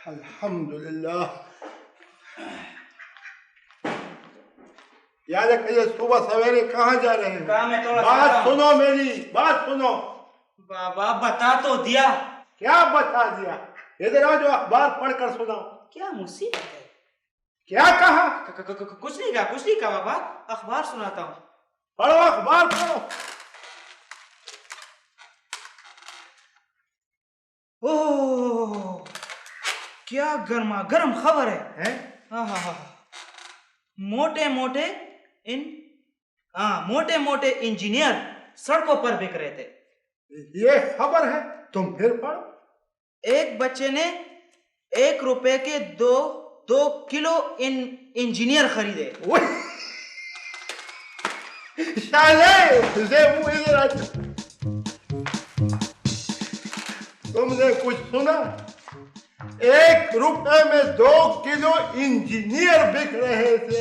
अल्हम्दुलिल्लाह। याद है कि ये सुबह सवेरे कहाँ जा रहे हैं? बात सुनो, मेरी बात सुनो। बाबा बता तो दिया। क्या बता दिया? इधर आओ, जो अखबार पढ़कर सुनाओ। क्या मुसीबत है? क्या कहा? कुछ नहीं कहा, कुछ नहीं कहा बाबा, अखबार सुनाता हूँ। पढ़ो, अखबार पढ़ो। ओह, क्या गर्मा गर्म खबर है? मोटे मोटे इंजीनियर सड़कों पर बिक रहे थे। ये खबर है, तुम फिर पढ़ो। एक बच्चे ने 1 रुपए के 2 किलो इंजीनियर खरीदे। तुमने कुछ सुना? 1 रुपए में 2 किलो इंजीनियर बिक रहे थे।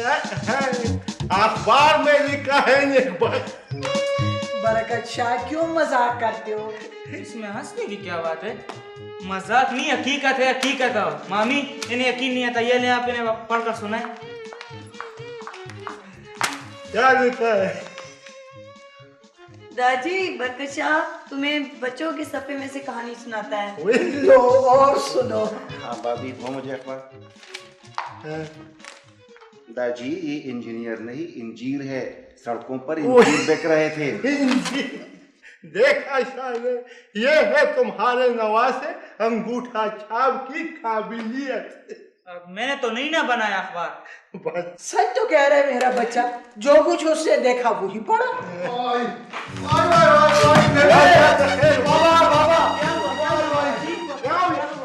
अखबार में लिखा है ये बात। बरकत शाह, क्यों मजाक करते हो? इसमें हंसने की क्या बात है? मजाक नहीं, हकीकत है, हकीकत है। मामी, इन्हें यकीन नहीं आता, ये ले आप इन्हें पढ़कर सुनाए। क्या लिखा है? दादी, बरकत शाह तुम्हें बच्चों के सफे में से कहानी सुनाता है। लो और सुनो। हाँ भाभी, वो मुझे अखबार। दादी, ये इंजीनियर नहीं, इंजीर है। सड़कों पर इंजीर बिक रहे थे। देखा शायद, ये है तुम्हारे नवासे अंगूठा छाप की काबिलियत। मैंने तो नहीं ना बनाया अखबार। सच तो कह रहा है मेरा बच्चा, जो कुछ उसने देखा वही पढ़ा।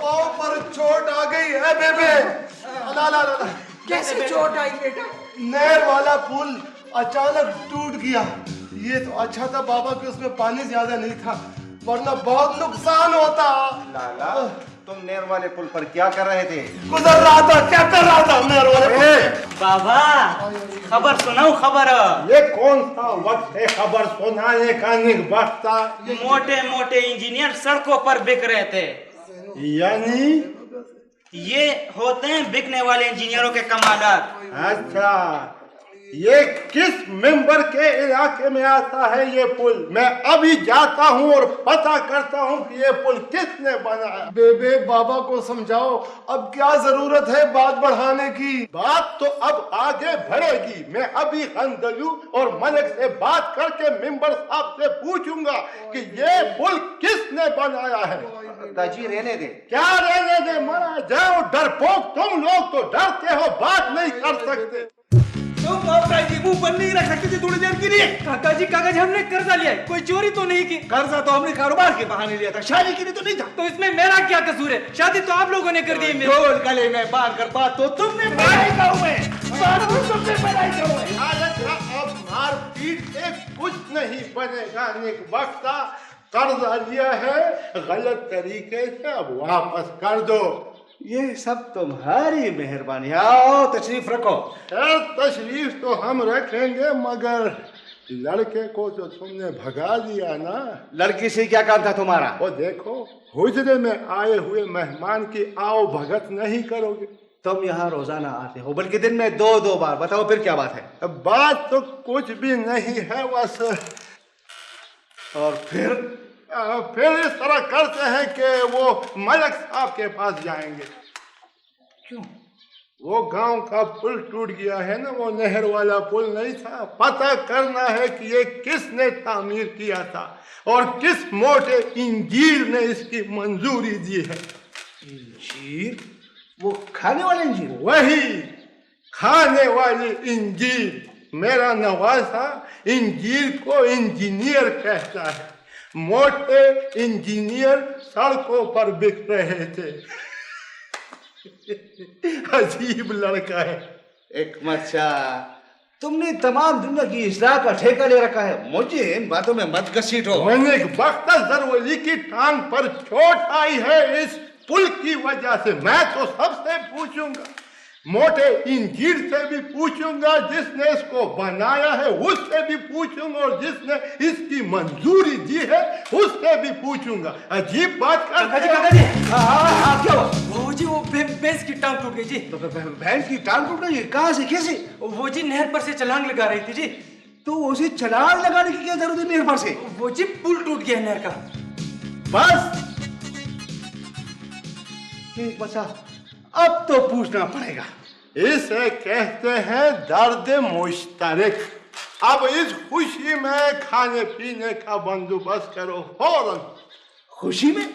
पाँव पर चोट आ गई है बेबे। कैसे चोट आई बेटा? नहर वाला पुल अचानक टूट गया। ये तो अच्छा था बाबा कि उसमें पानी ज्यादा नहीं था, वरना बहुत नुकसान होता। लाला, तुम नहर वाले पुल पर क्या कर रहे थे? गुजर रहा था। क्या कर रहा था नहर वाले पुल पे? बाबा, खबर सुनाऊं? खबर। ये कौन सा वक्त है खबर सुनाने का? निकबख्ता मोटे मोटे इंजीनियर सड़कों पर बिक रहे थे। यानी ये होते हैं बिकने वाले इंजीनियरों के कमालात। अच्छा, ये किस मेंबर के इलाके में आता है ये पुल? मैं अभी जाता हूँ और पता करता हूँ कि ये पुल किसने बनाया। बेबे, बाबा को समझाओ, अब क्या जरूरत है बात बढ़ाने की? बात तो अब आगे बढ़ेगी। मैं अभी खंदलू और मलिक से बात करके मेंबर साहब से पूछूंगा कि ये पुल किसने बनाया है। दादी, रहने दे। क्या रहने दे? मरा जाओ डरपोक, तुम लोग तो डरते हो, बात नहीं कर सकते। तुम काका जी मुंह बंद नहीं रख सकते थे थोड़ी देर के लिए? काका जी, कागज हमने कर्जा लिया है, कोई चोरी तो नहीं की। कर्जा तो हमने कारोबार के बहाने लिया था, शादी के लिए तो नहीं था। तो इसमें मेरा क्या कसूर है? शादी तो आप लोगों ने कर दी है। ढोल गले में बांध कर बात तो तुमने बनाई अब मारपीट से कुछ नहीं बनेगा। निकबख्ता, कर्जा लिया है गलत तरीके से, अब वापस कर दो। ये सब तुम्हारी मेहरबानी। आओ, तशरीफ रखो। तशरीफ तो हम रखेंगे, मगर लड़के को तो तुमने भगा दिया ना। लड़की से क्या काम था तुम्हारा? वो देखो, हुजरे में आए हुए मेहमान की आओ भगत नहीं करोगे। तुम यहाँ रोजाना आते हो, बल्कि दिन में 2-2 बार। बताओ फिर क्या बात है? बात तो कुछ भी नहीं है बस। और फिर इस तरह करते हैं कि वो मलिक साहब के पास जाएंगे। क्यों? वो गांव का पुल टूट गया है ना, वो नहर वाला पुल नहीं था। पता करना है कि ये किसने तामीर किया था और किस मोटे इंजीर ने इसकी मंजूरी दी है। इंजीर? वो खाने वाला इंजीर? वही खाने वाली इंजीर। मेरा नवासा इंजीर को इंजीनियर कहता है। मोटे इंजीनियर सड़कों पर बिक रहे थे। अजीब लड़का है। एक मच्छा, तुमने तमाम दुनिया की इस्लाह का ठेका ले रखा है, मुझे इन बातों में मत घसीटो। मैंने बख्तर जरवली की टांग पर चोट आई है इस पुल की वजह से। मैं तो सबसे पूछूंगा, मोटे इंजीर से भी पूछूंगा, जिसने इसको बनाया है उससे भी पूछूंगा, और जिसने इसकी मंजूरी दी है उससे भी पूछूंगा। अजीब बात करते हैं। हाँ, क्या हुआ? वो जी वो भैंस की टांग टूट गई जी। भैंस की टांग टूट गई? कहाँ से, कैसे? वो जी नहर पर से छलांग लगा रही थी जी। तो उसे छलांग लगाने की क्या जरूरत है नहर पर से? वो जी पुल टूट गया नहर का। बस ठीक बचा, अब तो पूछना पड़ेगा। इसे कहते हैं दर्द मुश्तरक। अब इस खुशी में खाने पीने का बंदोबस्त करो फौरन। खुशी में?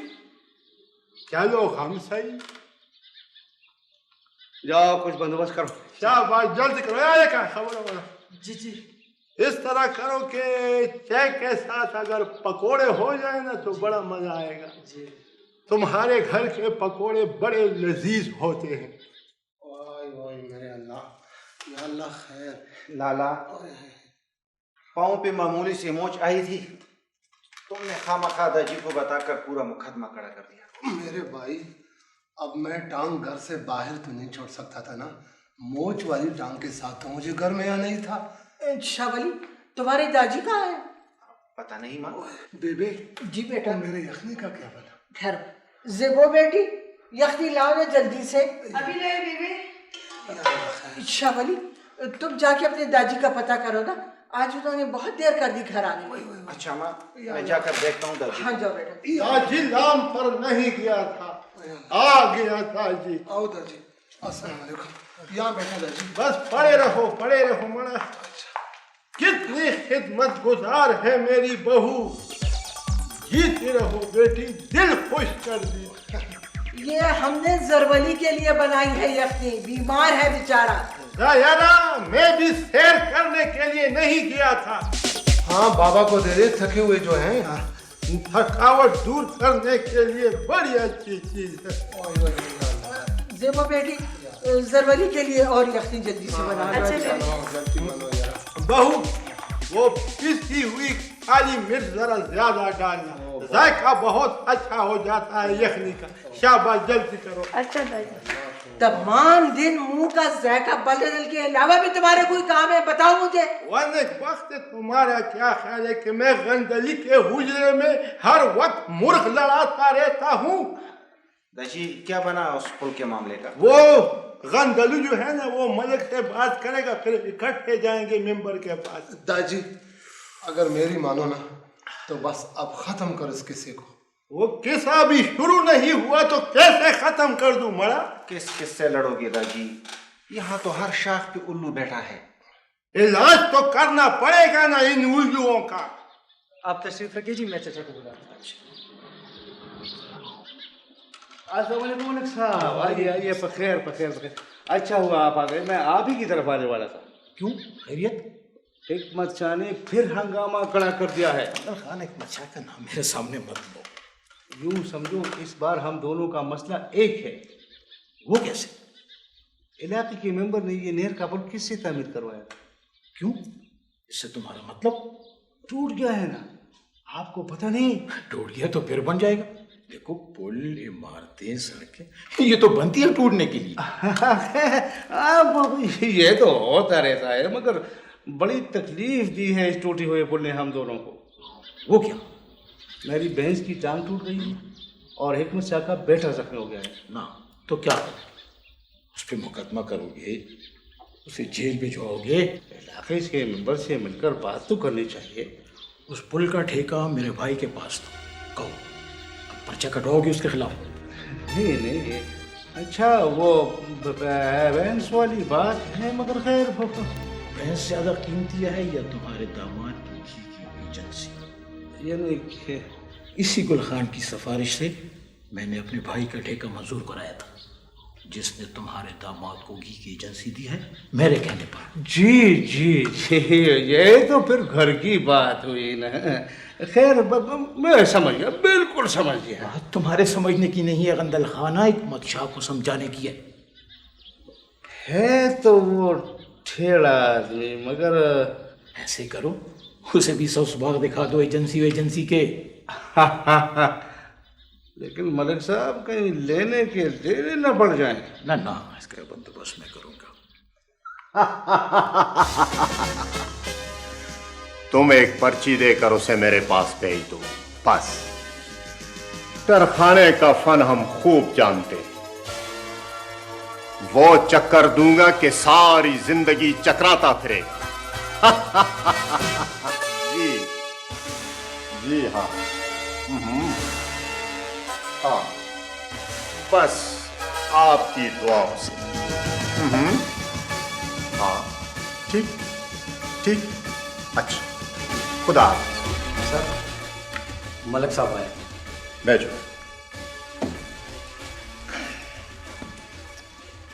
चलो हम सही। जाओ कुछ बंदोबस्त करो। शाबाश, जल्दी करो। यार क्या खबर है? जी जी। इस तरह करो कि चाय के साथ अगर पकोड़े हो जाए ना तो बड़ा मजा आएगा जी। तुम्हारे घर के पकोड़े बड़े लजीज होते हैं। ओए ओए मेरे अल्लाह, या अल्लाह खैर। लाला, पाँव पे मामूली सी मोच आई थी, तुमने खामखा दाजी को बताकर पूरा मुकदमा खड़ा कर दिया। मेरे भाई, अब मैं टांग घर से बाहर तो नहीं छोड़ सकता था ना। मोच वाली टांग के साथ तो मुझे घर में आना ही था। शावली, तुम्हारी दादी कहाँ है? पता नहीं माँ। बेबे, जी बेटा। मेरे यखनी का क्या बना? खैर, जेबो बेटी, यखनी लाओ ना जल्दी से। अभी ले बेबी। शावली, तुम जाके अपनी दादी का पता करो ना, आज उन्होंने बहुत देर कर दी घर आने में। अच्छा माँ, मैं जाकर देखता हूँ दादी। हाँ जाओ बेटा। दादी नाम पर नहीं गया था, आ गया दादी। आओ दादी। अस्सलाम वालेकुम। यहाँ बैठा दादी। बस पड़े रहो मना। कितनी खिदमत गुजार है मेरी बहू। जीती रहो बेटी, दिल खुश कर दी। ये हमने जरवली के लिए बनाई है यखनी, बीमार है बेचारा। ज़ायरा, मैं भी सैर करने के लिए नहीं गया था। हाँ, बाबा को दे दे, थके हुए जो हैं। थकावट दूर करने के लिए बड़ी अच्छी चीज है। जेबो बेटी, जरवली के लिए और यखनी जल्दी से बना लो। जल्दी बनो यार। बहू, वो पिसी हुई काली मिर्च जरा ज्यादा डालना, जायका बहुत अच्छा हो जाता है यखनी का। शाबाश, जल्दी करो। अच्छा दादी। तमाम दिन मुंह का जायका बदलने के अलावा भी तुम्हारे कोई काम है? बताओ मुझे। वक्त तुम्हारा क्या ख्याल है कि मैं गंदली के हुजरे में हर वक्त मुर्ख लड़ाता रहता हूँ? दाजी, क्या बना उस पुल के मामले का? वो गंदलू जो है ना, वो मलिक से बात करेगा, फिर इकट्ठे जाएंगे मेंबर के पास। दादी, अगर मेरी मानो ना तो बस अब खत्म करो इस किस्से को। वो किस्सा भी शुरू नहीं हुआ तो कैसे खत्म कर दूं मरा? किससे लड़ोगे दाजी? यहाँ तो हर शाख पे उल्लू बैठा है। इलाज तो करना पड़ेगा ना इन उल्लुओं का। आप तशरीफ रखिए जी, मैं चाचा को बुला रहा हूँ। अस्सलाम वालेकुम मलिक साहब। आइए बखैर। अच्छा हुआ आप आ गए, मैं आप ही की तरफ आने वाला था। क्यों, खैरियत? हिकमत शाह ने फिर हंगामा खड़ा कर दिया है। खान एक मच्छा का नाम मेरे सामने मत लो। यूं समझो इस बार हम दोनों का मसला एक है। वो कैसे? इलाके के मेंबर ने ये नहर का पुल किससे तामीर करवाया? क्यों? इससे तुम्हारा मतलब? टूट गया है ना, आपको पता नहीं? टूट गया तो फिर बन जाएगा। देखो, पुल, इमारतें, सड़कें, ये तो बनती है टूटने के लिए। ये तो होता रहता है, मगर बड़ी तकलीफ दी है इस टूटे हुए पुल ने हम दोनों को। वो क्या? मेरी भैंस की टांग टूट गई है और हिकमत शाह का बेटा जख्मी हो गया है ना तो क्या करोगे? उस पर मुकदमा करोगे, उसे जेल भिजवाओगे? इलाके के मेंबर से मिलकर बात तो करनी चाहिए। उस पुल का ठेका मेरे भाई के पास था। कहो, अब पर्चा कटवाओगे उसके खिलाफ? नहीं, अच्छा वो भैंस वाली बात है, मगर खैर भैंस ज्यादा कीमती है या तुम्हारे दामाद की घी की एजेंसी? यानी कि इसी गुल खान की सिफारिश से मैंने अपने भाई का ठेका मंजूर कराया था, जिसने तुम्हारे दामाद को घी की एजेंसी दी है मेरे कहने पर। जी जी जी, ये तो फिर घर की बात हुई ना। खैर मैं समझ गया, बिल्कुल समझ गया। बात तुम्हारे समझने की नहीं है गंदल खाना, एक मदशाह को समझाने की है तो वो ठेड़ा आदमी, मगर ऐसे करो उसे भी सौ सुभाग दिखा दो एजेंसी के। लेकिन मलिक साहब कहीं लेने के देने न पड़ जाए। ना ना, इसका बंदोबस्त मैं करूंगा। तुम एक पर्ची देकर उसे मेरे पास भेज दो, बस। तरखाने का फन हम खूब जानते हैं। वो चक्कर दूंगा कि सारी जिंदगी चकराता फिरे। जी जी हाँ। हाँ, बस आपकी दुआओं से। हाँ, ठीक ठीक, अच्छा, खुदा हाफिज़। सर, मलिक साहब आए। बैठो।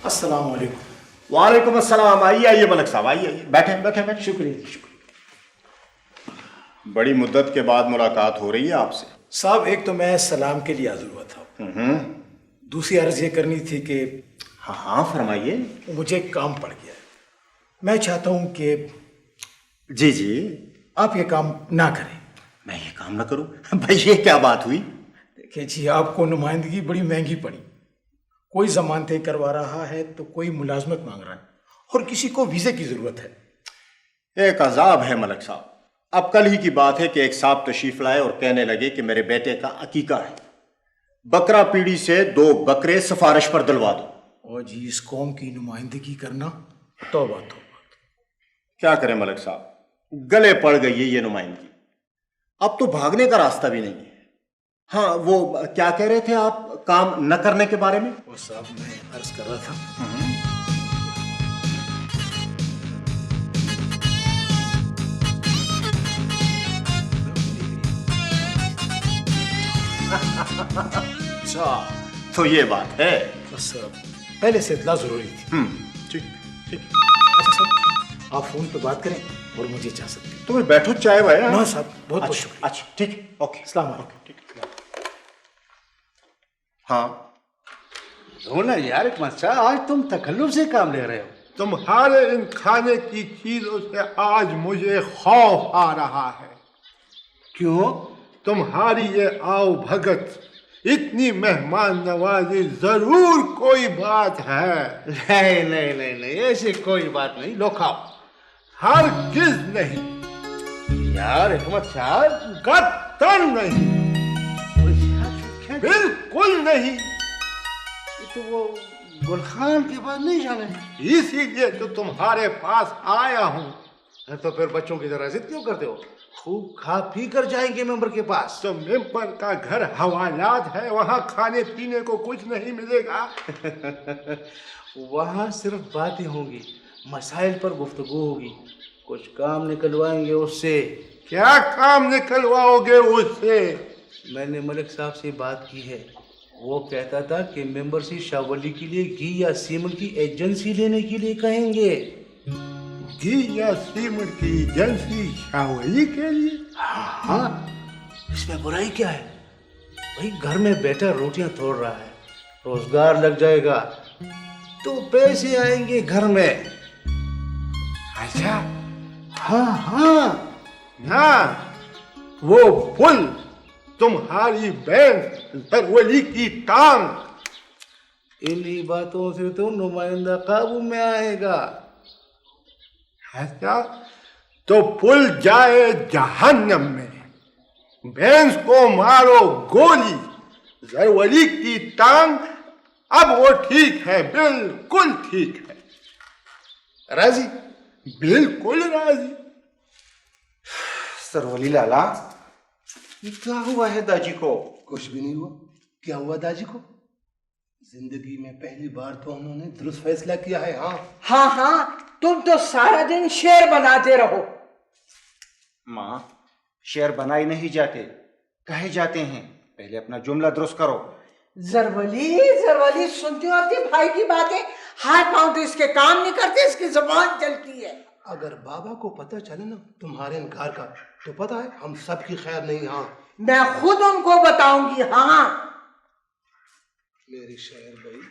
अस्सलाम वालेकुम। वालेकुम अस्सलाम। आइए आइए मलिक साहब, आइए आइए, बैठे बैठे बैठे। शुक्रिया। बड़ी मुद्दत के बाद मुलाकात हो रही है आपसे। साहब, एक तो मैं सलाम के लिए हाजिर हुआ था, दूसरी अर्ज ये करनी थी कि हाँ हाँ, फरमाइए। मुझे काम पड़ गया है। मैं चाहता हूं कि जी जी। आप ये काम ना करें। मैं ये काम ना करूं? भाई ये क्या बात हुई? देखिए जी, आपको नुमाइंदगी बड़ी महंगी पड़ी। कोई जमानतें करवा रहा है तो कोई मुलाजमत मांग रहा है, और किसी को वीजे की जरूरत है। एक अजाब है मलिक साहब। अब कल ही की बात है कि एक साहब तशरीफ लाए और कहने लगे कि मेरे बेटे का अकीका है, बकरा पीढ़ी से 2 बकरे सिफारिश पर दिलवा दो। और जी, इस कौम की नुमाइंदगी करना, तौबा तौबा। क्या करें मलिक साहब, गले पड़ गई है ये नुमाइंदगी। अब तो भागने का रास्ता भी नहीं है। हाँ, वो क्या कह रहे थे आप काम न करने के बारे में? वो साहब, मैं अर्ज कर रहा था अच्छा, तो ये बात है। बस पहले से इतला जरूरी थी। ठीक ठीक। अच्छा साहब, आप फोन पे बात करें और मुझे जा सकते हैं। तुम्हें बैठो, चाय भाई। ना साहब, बहुत बहुत शुक्रिया। अच्छा ठीक, ओके, अस्सलाम वालेकुम। हाँ रोना यार, आज तुम तकल्लुफ से काम ले रहे हो। तुम्हारे इन खाने की चीजों से आज मुझे खौफ आ रहा है। क्यों? तुम्हारी ये आओ भगत, इतनी मेहमान नवाजी, जरूर कोई बात है। नहीं नहीं नहीं नहीं, ऐसी कोई बात नहीं। लो खाओ। हरगिज़ नहीं यार, हिकमत साहब, कतई नहीं, बिल्कुल नहीं। तो वो गुलखान के पास नहीं जाना है, इसीलिए तो तुम्हारे पास आया हूँ। तो फिर बच्चों की तरह जिद क्यों करते हो? खूब खा पी कर जाएंगे मेंबर के पास। तो मेंबर का घर हवालात है, वहाँ खाने पीने को कुछ नहीं मिलेगा। वहाँ सिर्फ बातें होंगी, मसाइल पर गुफ्तगू होगी, कुछ काम निकलवाएंगे उससे। क्या काम निकलवाओगे उससे? मैंने मलिक साहब से बात की है, वो कहता था कि मेंबर से शावली के लिए घी या सीमेंट की एजेंसी लेने के लिए कहेंगे। घी या सीमेंट की एजेंसी शावली के लिए? हाँ, इसमें बुराई क्या है भाई? घर में बैठा रोटियां तोड़ रहा है, रोजगार लग जाएगा तो पैसे आएंगे घर में। अच्छा, हाँ हाँ हाँ, वो पुल, तुम्हारी बहन सरवली की टांग, इन्हीं बातों से तो नुमाइंदा काबू में आएगा। अच्छा, तो पुल जाए जहन्नम में, भैंस को मारो गोली, सरवली की टांग अब वो ठीक है, बिल्कुल ठीक है। राजी? बिल्कुल राजी। सरवली लाला, ये क्या हुआ है दाजी को? कुछ भी नहीं हुआ। क्या हुआ दादी को? जिंदगी में पहली बार तो उन्होंने दुरुस्त फैसला किया है। हाँ हाँ हाँ, तुम तो सारा दिन शेर बनाते रहो। माँ, शेर बनाए नहीं जाते, कहे जाते हैं। पहले अपना जुमला दुरुस्त करो। जरवली सुनती हूँ अपने भाई की बातें, हाथ पांव तो इसके काम नहीं करते, इसकी जुबान चलती है। अगर बाबा को पता चले ना तुम्हारे इनकार का, तो पता है हम सब की खैर नहीं। हाँ, मैं खुद उनको बताऊंगी। हाँ, मेरी शहर भाई,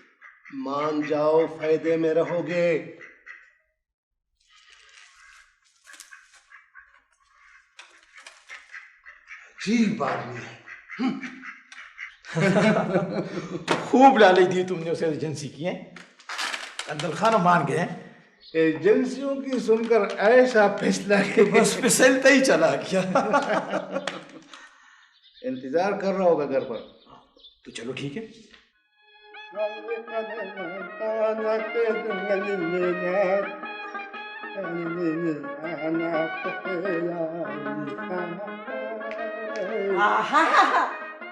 मान जाओ, फायदे में रहोगे। अजीब आदमी है। खूब लालच दी तुमने उसे एजेंसी की है। अंदर खाना मान गए हैं। एजेंसियों की सुनकर ऐसा फैसला कि बस फिसलता ही चला गया। इंतजार कर रहा होगा घर पर, तो चलो ठीक है।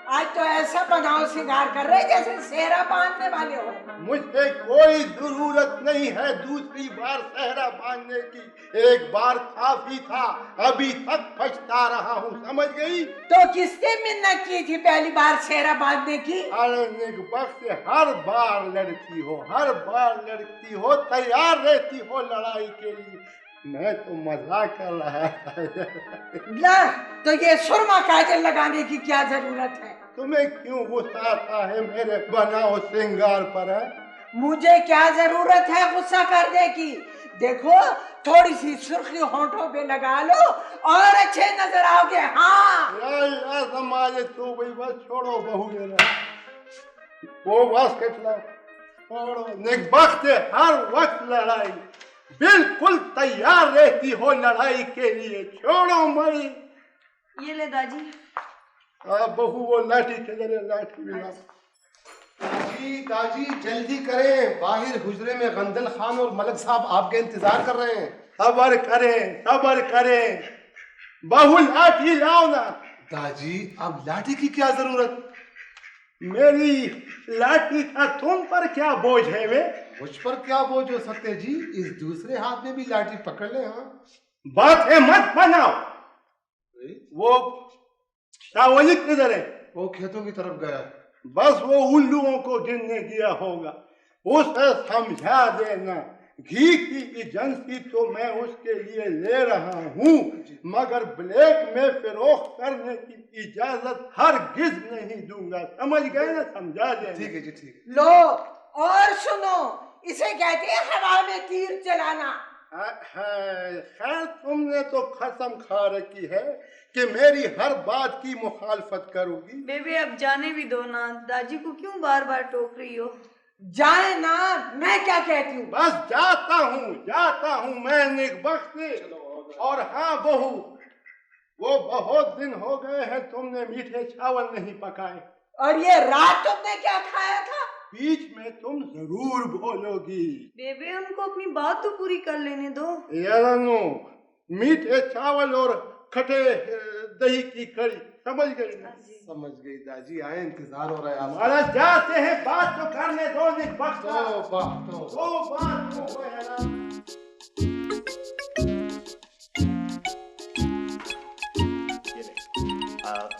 आज तो ऐसा बनाओ सिंगार कर रहे जैसे सेहरा बांधने वाले हो। मुझे कोई जरूरत नहीं है दूसरी बार सेहरा बांधने की। एक बार काफी था, अभी तक पछता रहा हूँ, समझ गई? तो किसने मिन्नत की थी पहली बार सेहरा बांधने की? अरे नेकबख्त से हर बार लड़ती हो, तैयार रहती हो लड़ाई के लिए। मैं तो मजाक कर रहा था। ला, तो ये सुरमा काजल लगाने की क्या जरूरत है? तुम्हें क्यों गुस्सा आता है मेरे बनाओ श्रृंगार पर? है मुझे क्या जरूरत है गुस्सा करने की? देखो, थोड़ी सी सुर्खी होंठों पे लगा लो और अच्छे नजर आओगे। हाँ, यार समाज तू भाई बस छोड़ो, बहू मेरा वो बस कटला छोड़ो। नेकबख्त से हर वक्त लड़ाई, बिल्कुल तैयार रहती हो लड़ाई के लिए। छोड़ो मई। ये ले दादी। बहू वो लाठी किधर है? लाठी मिला। दादी जल्दी करें, बाहर हुजरे में गंदल खान और मलक साहब आपके इंतजार कर रहे हैं। सबर करें, बहू लाठी लाओ ना। दादी अब लाठी की क्या जरूरत? मेरी लाठी का तुम पर क्या बोझ है? वे मुझ पर क्या बोझ हो सकते हैं जी? इस दूसरे हाथ में भी लाठी पकड़ ले। हाँ, बात है मत बनाओ। वो शावली किधर है? वो खेतों की तरफ गया। बस वो उल्लुओं को गिनने गया होगा, उसे समझा देना। घी की एजेंसी तो मैं उसके लिए ले रहा हूँ, मगर ब्लैक में फरोख्त करने की इजाजत हरगिज नहीं दूंगा। समझ गए ना? समझा दे। ठीक है जी, ठीक। लो और सुनो, इसे कहते हैं हवा में तीर चलाना। खैर, तुमने तो कसम खा रखी है कि मेरी हर बात की मुखालफत करोगी। बेबी अब जाने भी दो ना, दादी को क्यों बार बार टोक रही हो? जाए ना, मैं क्या कहती हूँ? बस जाता हूँ मैं नेकबख्त से। और हाँ बहू, वो बहुत दिन हो गए हैं तुमने मीठे चावल नहीं पकाए। और ये रात तुमने क्या खाया था? बीच में तुम जरूर बोलोगी। बेबी उनको अपनी बात तो पूरी कर लेने दो। यारो, मीठे चावल और खटे दही की कड़ी, समझ गई ना? समझ गई दादी, आए, इंतजार हो रहा है। हमारा जाते हैं, बात तो करने दो। नेकबख्त बात तो है ना।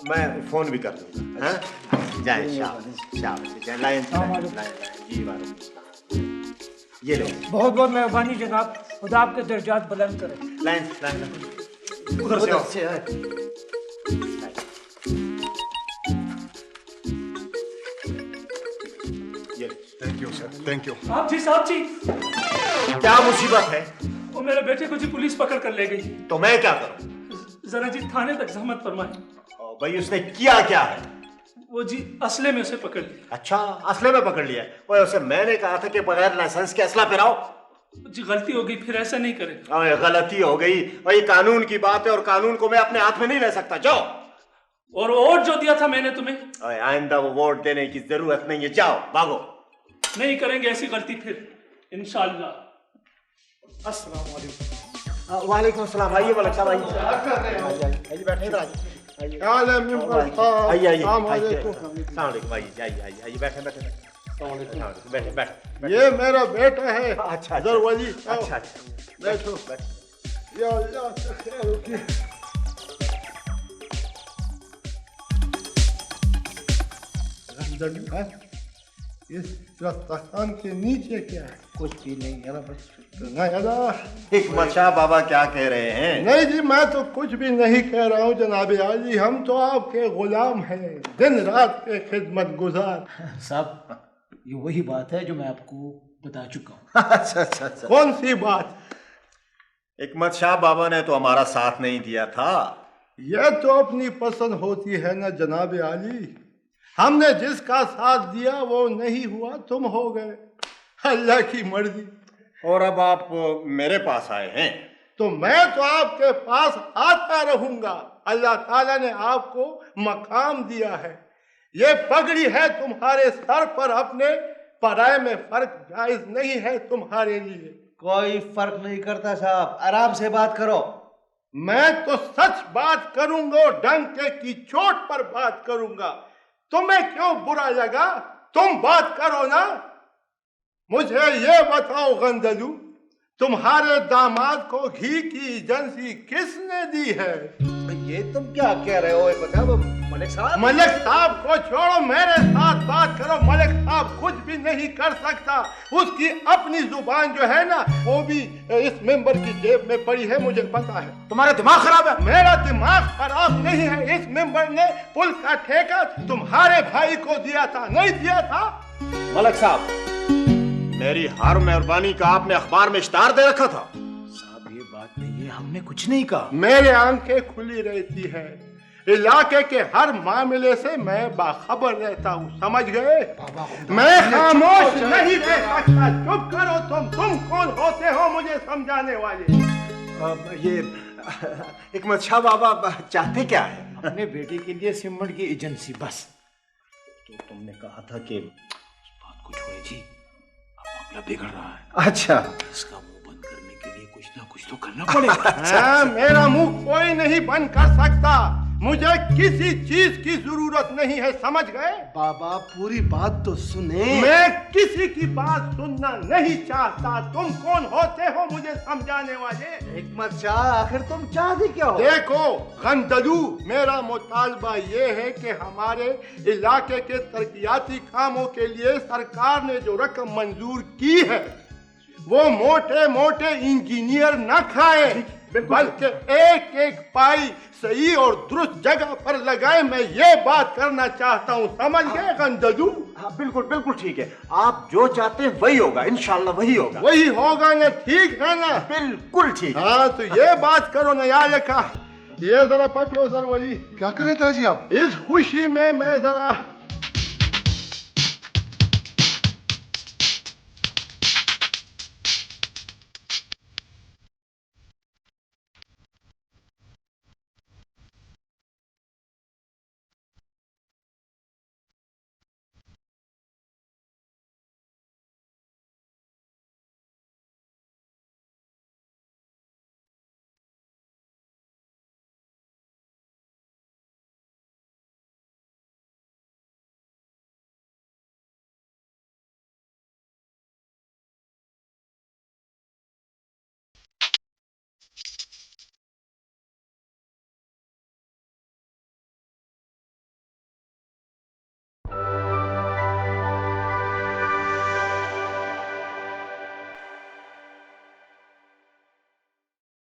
मैं फोन भी कर दूंगा। हाँ, जाए शाबाश, लाइन जी वाले। ये लो। बहुत बहुत मेहरबानी जनाब, खुदा आपके दर्जात बुलंद करे। लाइन उधर से है। ये thank you sir, thank you. साहब जी, क्या मुसीबत है? वो मेरे बेटे को जी पुलिस पकड़ कर ले गई। तो मैं क्या करूं? जरा जी थाने तक जहमत फरमाए। भाई उसने किया क्या है? वो जी असले में उसे पकड़ लिया। अच्छा, असले में पकड़ लिया? ओए, उसे मैंने कहा था कि बगैर लाइसेंस के असला पे आओ। जी गलती हो गई, फिर ऐसा नहीं करेगा। ओए, गलती हो गई भाई, कानून की बात है और कानून को मैं अपने हाथ में नहीं ले सकता। जाओ। और वोट जो दिया था मैंने तुम्हें, ओए, आइंदा वो वोट देने की जरूरत नहीं है। जाओ, भागो। नहीं करेंगे ऐसी गलती फिर, इंशाअल्लाह। अस्सलाम वालेकुम। वालेकुम अस्सलाम। आइए मलक साहब, आइए बैठे इधर। आइए आइए, बैठे बैठे। बैठ बैठ। ये मेरा बेटा है अच्छा, जरवली। आओ, अच्छा अच्छा बैठो। या अल्लाह से खैर होगी। गंदगी है। इस दस्तरखान के नीचे क्या है? कुछ भी नहीं यार, बस नहीं अल्लाह। हिकमत शाह बाबा क्या कह रहे हैं? नहीं जी, मैं तो कुछ भी नहीं कह रहा हूँ जनाब आली, हम तो आपके गुलाम हैं, दिन रात के खिदमत गुजार। साहब ये वही बात है जो मैं आपको बता चुका हूँ। अच्छा अच्छा अच्छा। कौन सी बात? हिकमत शाह बाबा ने तो हमारा साथ नहीं दिया था। यह तो अपनी पसंद होती है ना जनाब आली, हमने जिसका साथ दिया वो नहीं हुआ, तुम हो गए, अल्लाह की मर्जी। और अब आप मेरे पास आए हैं। तो मैं तो आपके पास आता रहूंगा। अल्लाह ताला ने आपको मकाम दिया है, ये पगड़ी है तुम्हारे सर पर, अपने पराए में फर्क जायज नहीं है तुम्हारे लिए। कोई फर्क नहीं करता साहब, आराम से बात करो। मैं तो सच बात करूंगा, डंके की चोट पर बात करूंगा। तुम्हें क्यों बुरा लगा? तुम बात करो ना। मुझे ये बताओ गंदलू, तुम्हारे दामाद को घी की एजेंसी किसने दी है? ये तुम क्या कह रहे हो? बताओ मलिक साहब। मलिक साहब को छोड़ो, मेरे साथ बात करो। मलिक साहब कुछ भी नहीं कर सकता, उसकी अपनी जुबान जो है ना वो भी इस मेंबर की जेब में पड़ी है, मुझे पता है। तुम्हारा दिमाग खराब है? मेरा दिमाग खराब नहीं है। इस मेंबर ने पुल का ठेका तुम्हारे भाई को दिया था, नहीं दिया था? मलिक साहब, मेरी हर मेहरबानी का आपने अखबार में इश्तार दे रखा था। साहब ये बात नहीं है, हमने कुछ नहीं कहा। मेरे आंखें खुली रहती है, इलाके के हर मामले से मैं बाखबर रहता हूँ, समझ गए? मैं खामोश नहीं रह सकता। चुप करो तुम कौन होते हो मुझे समझाने वाले? ये हिकमत शाह बाबा चाहते क्या है? अपने बेटे के लिए सीमेंट की एजेंसी, बस। तो तुमने कहा था कि बात को छोड़े जी, अब मामला बिगड़ रहा है। अच्छा, इसका मुंह बंद करने के लिए कुछ ना कुछ तो करना पड़ेगा। हाँ, मेरा मुंह कोई नहीं बंद कर सकता, मुझे किसी चीज की जरूरत नहीं है, समझ गए? बाबा पूरी बात तो सुने। मैं किसी की बात सुनना नहीं चाहता। तुम कौन होते हो मुझे समझाने वाले? हिकमत शाह आखिर तुम चाहते क्या हो? देखो गंदलू, मेरा मुतालबा ये है कि हमारे इलाके के तरक्याती कामों के लिए सरकार ने जो रकम मंजूर की है वो मोटे मोटे इंजीनियर न खाए, बल्कि एक एक पाई सही और दुरुस्त जगह पर लगाए। मैं ये बात करना चाहता हूँ, समझ गए गंदलू? हाँ बिल्कुल बिल्कुल ठीक है, आप जो चाहते हैं वही होगा, इंशाल्लाह वही होगा। वही होगा ना? ठीक है ना? बिल्कुल ठीक। हाँ तो ये बात करो ना यार का। ये जरा पकड़ो सर वही। क्या कर रहे थे जी आप? इस खुशी में मैं जरा